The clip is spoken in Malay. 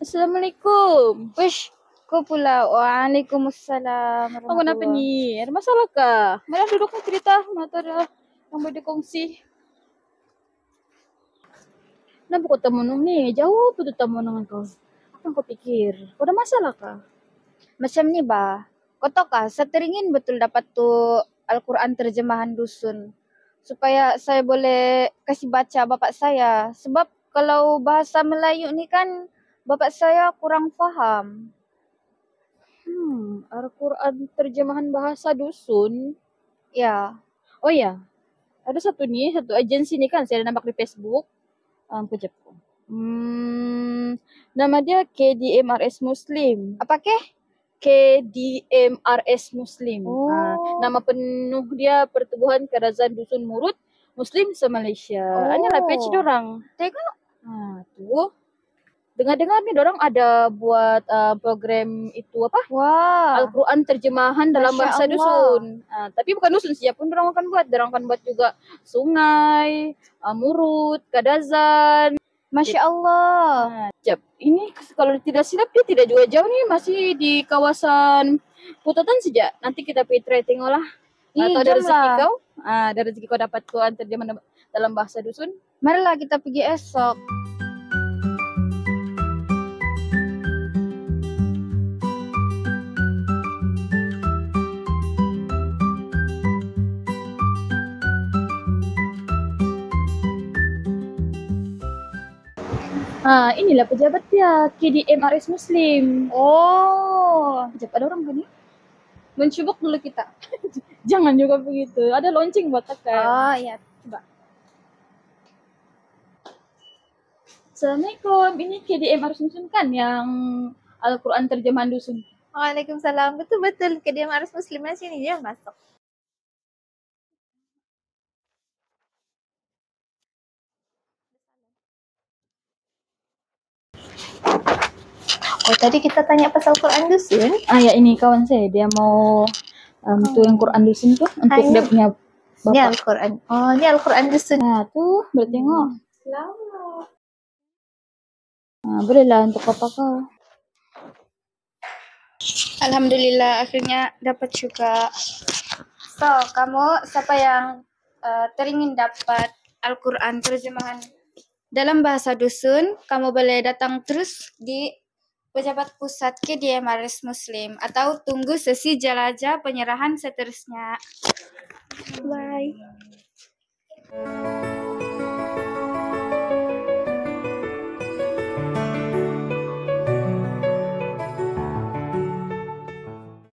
Assalamualaikum. Wish, ko pula. Waalaikumsalam Oh, kenapa warahmatullahi. ni? Ada masalah kah? Mana duduk ni cerita? Mata ada yang boleh dikongsi. Kenapa kau temenung ni? Jauh betul temenung kau. Apa yang kau pikir? Kau ada masalah kah? Macam ni bah. Kau tahu kah, saya teringin betul dapat tu Al-Quran terjemahan dusun. Supaya saya boleh kasih baca bapak saya. Sebab kalau bahasa Melayu ni kan bapak saya kurang faham. Al-Quran terjemahan bahasa dusun. Ya. Oh ya, ada satu agensi ni kan saya nampak di Facebook. Kejap. Nama dia KDMRS Muslim. Apa ke? KDMRS Muslim. Oh. Nama penuh dia Pertubuhan Kerajaan Dusun Murut Muslim se-Malaysia. Inilah page dorang. Tengok. Tu. Dengar-dengar ni dorang ada buat program itu apa? Wah. Al-Quran terjemahan dalam Masya bahasa Allah. dusun. Tapi bukan dusun saja pun dorang akan buat. Dorang akan buat juga sungai, murut, kadazan. Masya Allah. Jap, ini kalau tidak silap dia tidak juga jauh ni, masih di kawasan Putatan saja. Nanti kita pergi try tengok lah. Atau ada rezeki kau, ada rezeki kau dapat Quran terjemahan dalam bahasa dusun. Marilah kita pergi esok. Inilah pejabat dia, KDMRS Muslim. Oh. Sekejap, ada orang kan ni? Mencubuk dulu kita. Jangan juga begitu. Ada lonceng buat tekan. Oh ya, coba. Assalamualaikum. Ini KDMRS Muslim kan yang Al-Quran terjemahan dusun? Waalaikumsalam. Betul-betul KDMRS Muslim sini dia masuk. Oh, tadi kita tanya pasal Quran dusun. Ya ini kawan saya, dia mau tu yang Quran dusun tu untuk dia punya bapak. Ini Al-Quran. Oh, ini Al-Quran dusun. Tu boleh tengok. Selamat. Bolehlah untuk bapak kau. Alhamdulillah akhirnya dapat juga. So, kamu siapa yang teringin dapat Al-Quran terjemahan dalam bahasa dusun, kamu boleh datang terus di Pejabat Pusat KDMRS Muslim atau tunggu sesi jelajah penyerahan seterusnya. Bye.